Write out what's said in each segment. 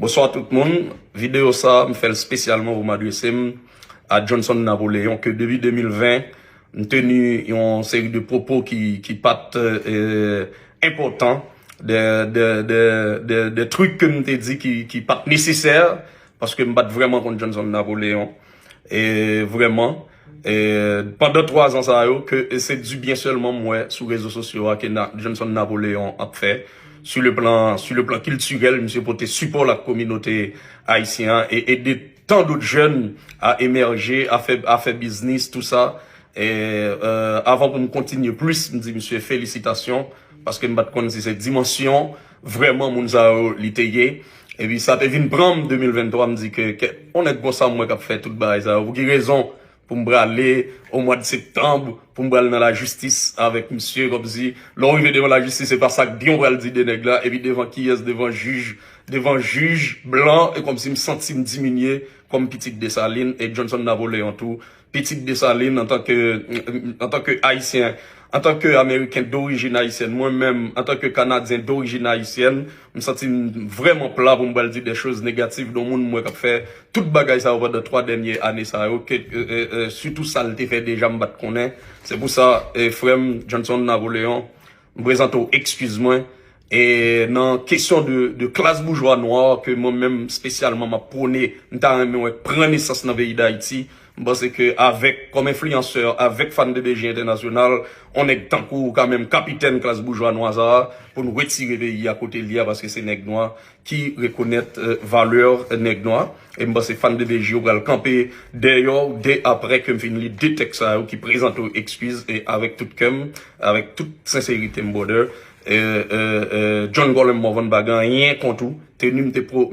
Bonsoir tout le monde. Vidéo ça, me fait spécialement pour m'adresser à Johnson Napoléon que depuis 2020, nous tenu une série de propos qui partent importants, des trucs que nous t'ai dit qui partent nécessaires parce que me battre vraiment contre Johnson Napoléon et vraiment pendant 3 ans ça que c'est du bien seulement moi sur les réseaux sociaux que Johnson Napoléon a fait. Sur le plan culturel, monsieur porté support la communauté haïtienne et aider tant d'autres jeunes à émerger, à faire business, tout ça. Et avant pour me continuer plus, me dit monsieur félicitations parce que me battre contre cette dimension vraiment mon l'itayé. Et puis ça devient prendre 2023 me dit que on est bon ça moi qui a fait tout bail ça. Vous avez raison pour me aller au mois de septembre, pour me aller dans la justice avec monsieur, comme si, l'arrivée devant la justice, c'est pas ça que on va le dire des nègres là, et puis devant qui est, devant juge blanc, et comme si me senti me diminuer, comme Petite Dessalines et Johnson Napoléon tout. Petite Dessalines en tant que haïtien, en tant que américain d'origine haïtienne, moi-même, en tant que canadien d'origine haïtienne, me senti vraiment plat pour me dire des choses négatives dans le monde, moi, qui a fait toute bagaille ça au cours de 3 dernières années, ça, surtout ça, le fait déjà me battre qu'on est. C'est pour ça, frère Johnson Napoléon, me présente excuse-moi, et dans question de classe bourgeois noire, que moi-même, spécialement, m'a prôné, prendre naissance dans le pays d'Haïti, parce que avec, comme influenceur, avec fan de BG International, on est tant quand même capitaine classe bourgeois noire pour nous retirer le pays à côté de l'IA parce que c'est nègre noir qui reconnaît valeur nègre noir. Et moi, c'est fan de BG, on va le camper d'ailleurs, dès après que je finis deux textes qui présentent aux excuses et avec toute sincérité, border. John Golem Morvan Bagan, rien contre tout. Tenu, pour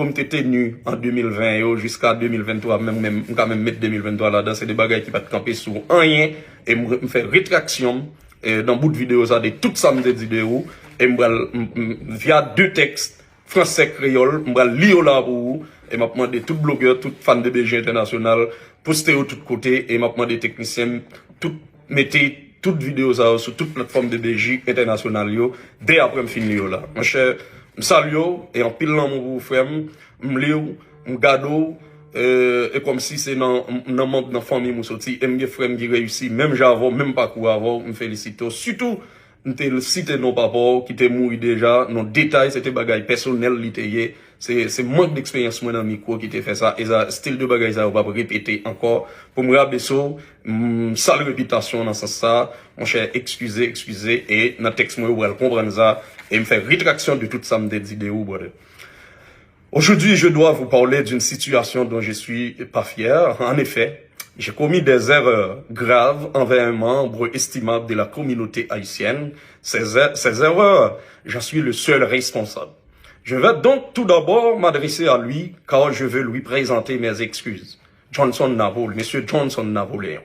me tenu en 2020 jusqu'à 2023 même quand même mettre 2023 là-dedans c'est des bagages qui va te camper sur rien et me faire rétraction dans bout de vidéo ça de tout ça me vidéo et via 2 textes français créole me lire là pour vous et m'a demandé tout blogueur tout fan de BG International poster au tout côté et m'a demandé technicien tout mettez toute vidéo ça sur toute plateforme de BG International yo dès après me finir là mon cher salut et en pile dans mon frère m'lio m'gado et comme si c'est dans membre dans famille mon sorti et mes frères qui réussi même j'avais même pas quoi avoir me félicite surtout m'te cité non papa qui était mort déjà non détail c'était bagaille personnel littéraire c'est manque d'expérience moi dans micro qui t'a fait ça et ça style de bagaille ça on va répéter encore pour me rabaisser sale réputation dans ce sens ça mon cher excusez et dans texte moi vous comprendre ça et me faire rétraction de toute ça me vidéo brother. Aujourd'hui, je dois vous parler d'une situation dont je suis pas fier. En effet, j'ai commis des erreurs graves envers un membre estimable de la communauté haïtienne. Ces erreurs, j'en suis le seul responsable. Je vais donc tout d'abord m'adresser à lui car je veux lui présenter mes excuses. Monsieur Johnson Napoléon.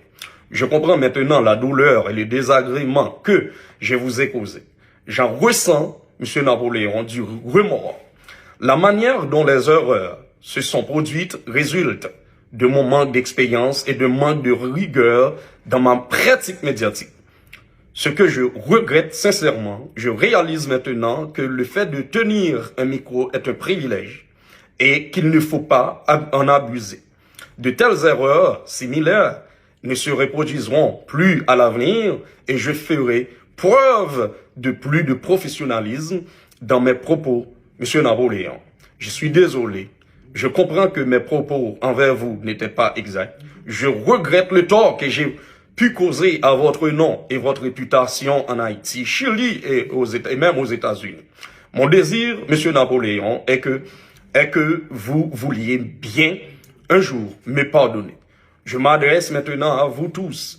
Je comprends maintenant la douleur et le désagrément que je vous ai causé. J'en ressens, monsieur Napoléon, du remords. La manière dont les erreurs se sont produites résulte de mon manque d'expérience et de manque de rigueur dans ma pratique médiatique. Ce que je regrette sincèrement, je réalise maintenant que le fait de tenir un micro est un privilège et qu'il ne faut pas en abuser. De telles erreurs similaires ne se reproduiront plus à l'avenir et je ferai preuve de plus de professionnalisme dans mes propos, monsieur Napoléon. Je suis désolé. Je comprends que mes propos envers vous n'étaient pas exacts. Je regrette le tort que j'ai pu causer à votre nom et votre réputation en Haïti, Chili et même aux États-Unis. Mon désir, monsieur Napoléon, est que vous vouliez bien un jour me pardonner. Je m'adresse maintenant à vous tous.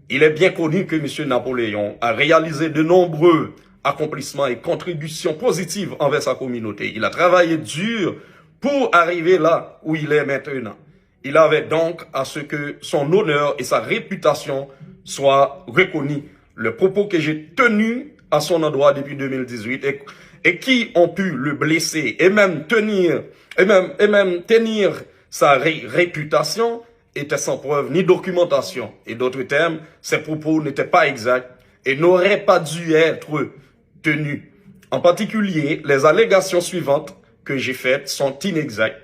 Il est bien connu que M. Napoléon a réalisé de nombreux accomplissements et contributions positives envers sa communauté. Il a travaillé dur pour arriver là où il est maintenant. Il avait donc à ce que son honneur et sa réputation soient reconnus. Le propos que j'ai tenu à son endroit depuis 2018 et qui ont pu le blesser et même tenir sa réputation était sans preuve ni documentation. Et d'autres termes, ces propos n'étaient pas exacts et n'auraient pas dû être tenus. En particulier, les allégations suivantes que j'ai faites sont inexactes.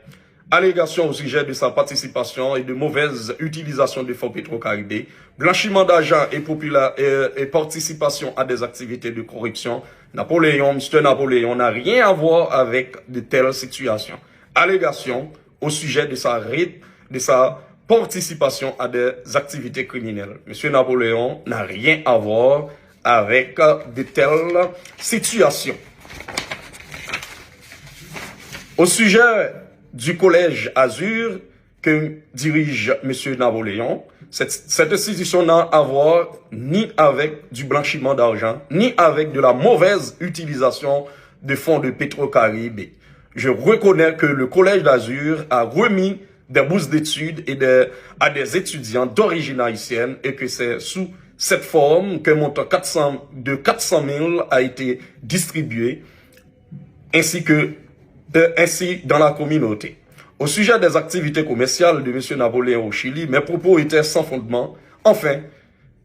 Allégations au sujet de sa participation et de mauvaise utilisation des fonds Petro-Caribé, blanchiment d'argent et participation à des activités de corruption. Mr. Napoléon n'a rien à voir avec de telles situations. Allégations au sujet de sa participation à des activités criminelles. Monsieur Napoléon n'a rien à voir avec de telles situations. Au sujet du collège Azur que dirige M. Napoléon, cette institution n'a à voir ni avec du blanchiment d'argent, ni avec de la mauvaise utilisation de fonds de Petro-Caribé. Je reconnais que le collège d'Azur a remis des bourses d'études à des étudiants d'origine haïtienne et que c'est sous cette forme qu'un montant de 400 000 a été distribué ainsi dans la communauté. Au sujet des activités commerciales de M. Napoléon au Chili, mes propos étaient sans fondement. Enfin,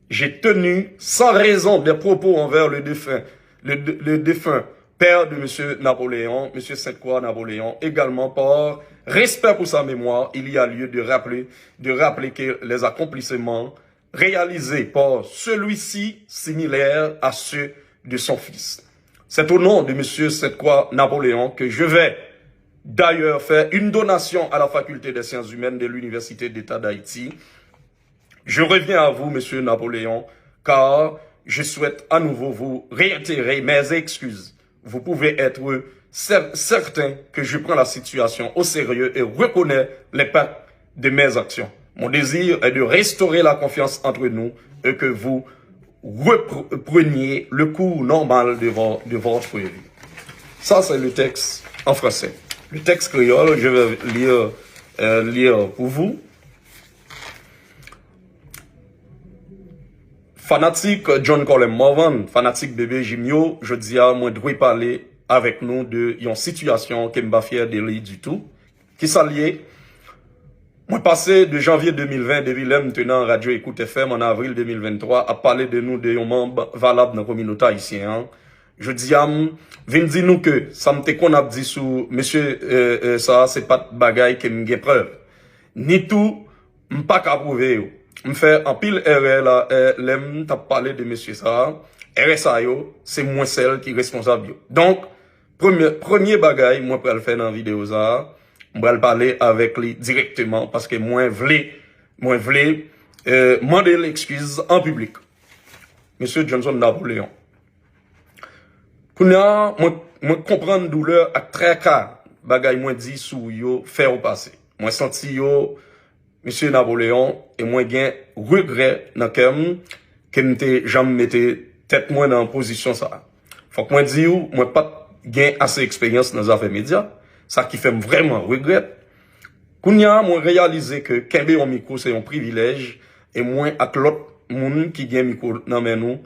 j'ai tenu sans raison des propos envers le défunt père de M. Napoléon, M. Sainte-Croix Napoléon, également par respect pour sa mémoire. Il y a lieu de rappeler que les accomplissements réalisés par celui-ci similaires à ceux de son fils. C'est au nom de M. Sainte-Croix Napoléon que je vais d'ailleurs faire une donation à la faculté des sciences humaines de l'Université d'État d'Haïti. Je reviens à vous, M. Napoléon, car je souhaite à nouveau vous réitérer mes excuses. Vous pouvez être certain que je prends la situation au sérieux et reconnais l'impact de mes actions. Mon désir est de restaurer la confiance entre nous et que vous repreniez le cours normal de votre vie. Ça, c'est le texte en français. Le texte créole, je vais lire pour vous. Fanatique John Colem Morvan, fanatique bébé Jimio, je dis à moi de parler avec nous de une situation qui m'a fier de lui du tout. Qui s'allie. Moi passé de janvier 2020, depuis l'homme tenant Radio Écoute FM en avril 2023, à parler de nous de membres valables dans la communauté haïtienne. Je dis à vin dire nous que ça me qu'on a dit sous monsieur ça c'est pas de bagaille qui me preuve. Ni tout m'pas qu'à prouver. Me fait en pile erreur là l'aime t'a parlé de monsieur ça. RSA yo, c'est moi celle qui est responsable. Donc premier bagaille moi pour le faire dans la vidéo ça. On va parler avec lui directement parce que moi voulais demander l'excuse en public. Monsieur Johnson Napoléon. Kounya, moi comprendre douleur à très cas bagay moi dit sou yo faire au passé. Moi senti yo Monsieur Napoléon et moi gen regret dans kem que m'te jamais mette tête moi dans position ça. Faut que moi dis ou moi pas gen assez expérience dans les affaires médias. Ça qui fait vraiment regret. Kounya, moi réalisé que kembe en micro c'est un privilège et moi avec l'autre moun qui gen micro dans main nous,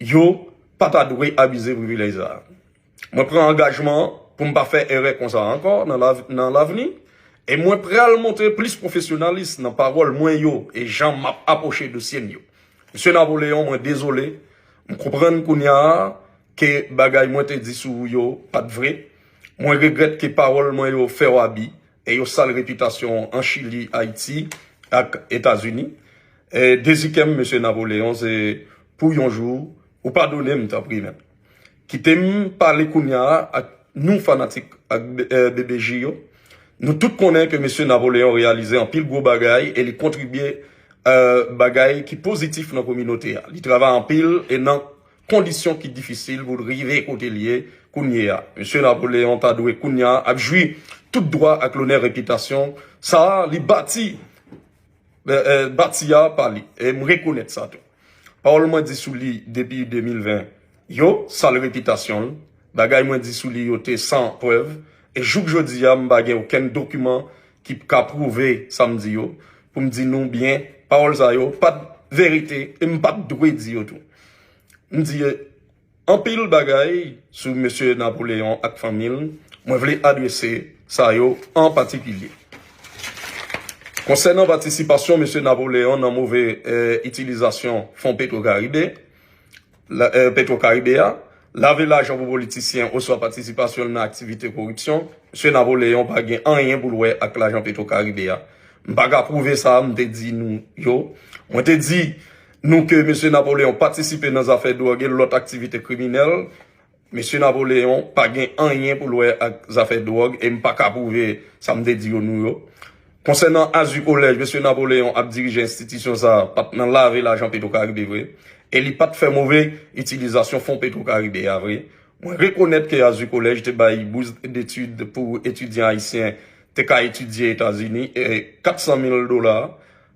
yo pas ta doué abuser privilège ça. Moi prends engagement pour me pas faire erreur comme ça encore dans l'avenir et moi prêt à montrer plus professionnalisme dans parole moins yo et Jean m'a approché de sien yo. Monsieur Napoléon, moi désolé, me comprendre kounya que bagay moi te dit sou yo pas de vrai. Moi regrette que parole moi yo fait wabi et yo sale réputation en Chili, Haïti et États-Unis. Et deuxième monsieur Napoléon c'est pour un jour ou pardonner m'ta privé. Qui t'aime parler kounya ak nous fanatiques ak BBJ yo. Nous tous connaissons que monsieur Napoléon réalisé en pile gros bagay et il contribué bagay qui positif dans la communauté. Il travaille en pile et dans conditions qui difficiles pour arriver côté lié kounya. Monsieur Napoléon t'a doué kounya a joui tout droit avec l'honneur réputation. Ça li bâti bâtia par lui et me reconnaître ça tout. Parole moi dit sous lui depuis 2020. Yo, sale réputation, bagay moi dit sous li yo te sans preuve et jouk jodi a m'bagay aucun document qui ka prouver samedi yo pour me dire nous bien parole ça yo pas de vérité et m'pas de droit dire tout. M'di en pile bagay sur monsieur Napoléon ak famille, moi voulais adresser ça yo en particulier. Concernant participation monsieur Napoléon dans mauvaise utilisation fonds Petro-Caribé, Petro-Caribé, laver l'argent pour politiciens ou soit participation dans l'activité corruption, M. Napoléon pas gain rien pour louer avec l'argent Petro-Caribéa. M'pas prouver ça, m'te dit nous yo. Moi te dit nous que M. Napoléon participe dans les affaires de drogue et l'autre activité criminelle. M. Napoléon pas gain rien pour louer avec les affaires de drogue et m'pas prouver ça m'te dit nous yo. Concernant Azu Collège, M. Napoléon a dirigé l'institution ça, pas dans laver l'argent Petro-Caribé vrai. Et il pas fait mauvais utilisation fonds Petro-Caribé vrai. Moi reconnaître que Azu Collège te bail bourse d'études pour étudiants haïtiens te ka étudier aux États-Unis et $400,000.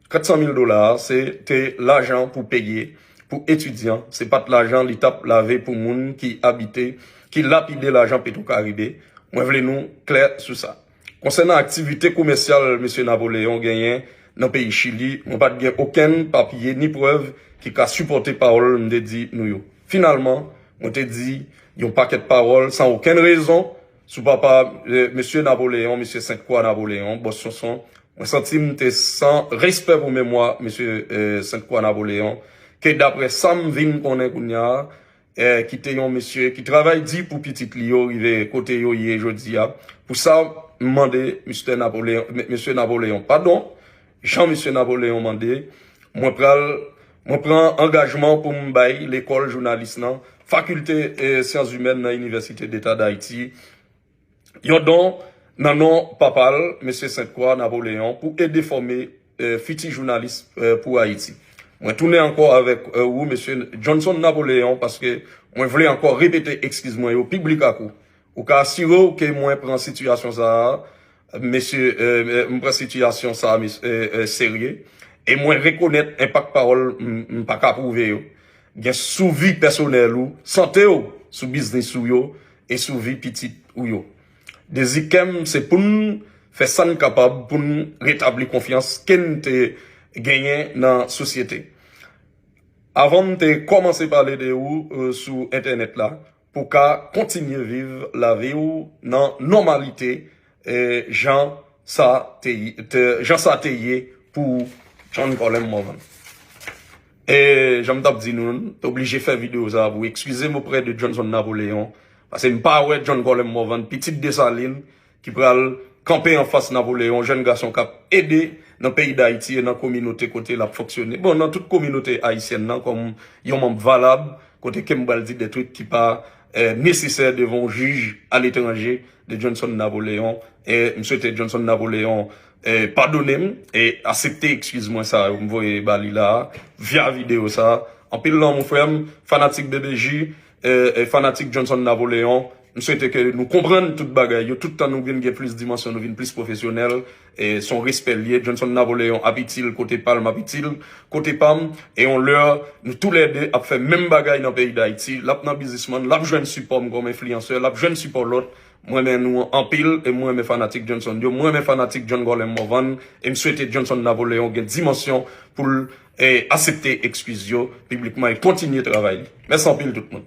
$400,000 c'était l'argent pour payer pour étudiants, c'est pas de l'argent l'État lavé pour moun qui habitait, qui lapidait l'argent Petro-Caribé. Moi voulais nous clair sur ça. Concernant l'activité commerciale, M. Napoléon gagné dans le pays Chili, on pas de aucun papier ni preuve qui a supporté parole me dit nous. Finalement, on te dit il y a un paquet de paroles sans aucune raison sous papa M. Napoléon, M. Sainte-Croix Napoléon, boss son. On senti sans respect pour mémoire M. Sainte-Croix Napoléon que d'après Sam Vin connaît kounya qui était un monsieur qui travaille dit pour petit Lio rivé côté yo hier jodi a pour ça demander M. Napoléon pardon Jean-M. Napoléon demandé moi prends engagement pour m'bailler l'école journaliste nan faculté sciences humaines dans l'université d'État d'Haïti yon don nan non papal M. Sainte-Croix Napoléon pour aider former futurs journalistes pour Haïti. Moi tourner encore avec vous M. Johnson Napoléon parce que moi voulais encore répéter excuse-moi au public à coup ou ka assurer que moi prend situation ça monsieur prend situation ça sérieux et moi reconnaître impact parole pas ka prouver gen sous vie personnelle ou santé ou sous business ou yo et sous vie petite ou yo des ikem c'est pour nous faire ça capable pour nous rétablir confiance qu'en te gagner dans société. Avant de commencer à parler de vous sur internet là pour qu'à continuer vivre la vie ou dans normalité Jean Sateye pour John Colem Morvan. Et j'aime t'ap dire nous obligé faire vidéo ça vous excusez-moi auprès de Johnson Napoléon parce que pas ouais John Colem Morvan petite Dessalines qui pral camper en face Napoléon jeune garçon qui a aidé dans le pays d'Haïti et dans la communauté côté la fonctionner. Bon, dans toute communauté haïtienne, non, comme yon membre valable, côté Kembal dit des trucs qui pas nécessaires devant juge à l'étranger de Johnson Napoléon. Et M. Johnson Napoléon pardonnez et accepter, excuse-moi ça, vous me voyez bali là, via vidéo ça. En pile là, mon frère, fanatique BBJ, fanatique Johnson Napoléon, nous souhaitons que nous comprenions toute bagaille, tout le temps nous venons plus de dimension, nous venons plus professionnel, et son respect lié, Johnson Napoléon habite-t-il côté Palme, habite-t-il côté Pam, et on leur, nous tous les deux, a fait même bagaille dans le pays d'Haïti, là, dans businessman, là, jeune support comme influenceur, là, jeune support l'autre, moi-même nous en pile, et moi-même fanatique Johnson, moi-même fanatique John Golem Morvan, et me souhaiter Johnson Napoléon, une dimension pour accepter excuse publiquement et continuer à travailler. Merci en pile tout le monde.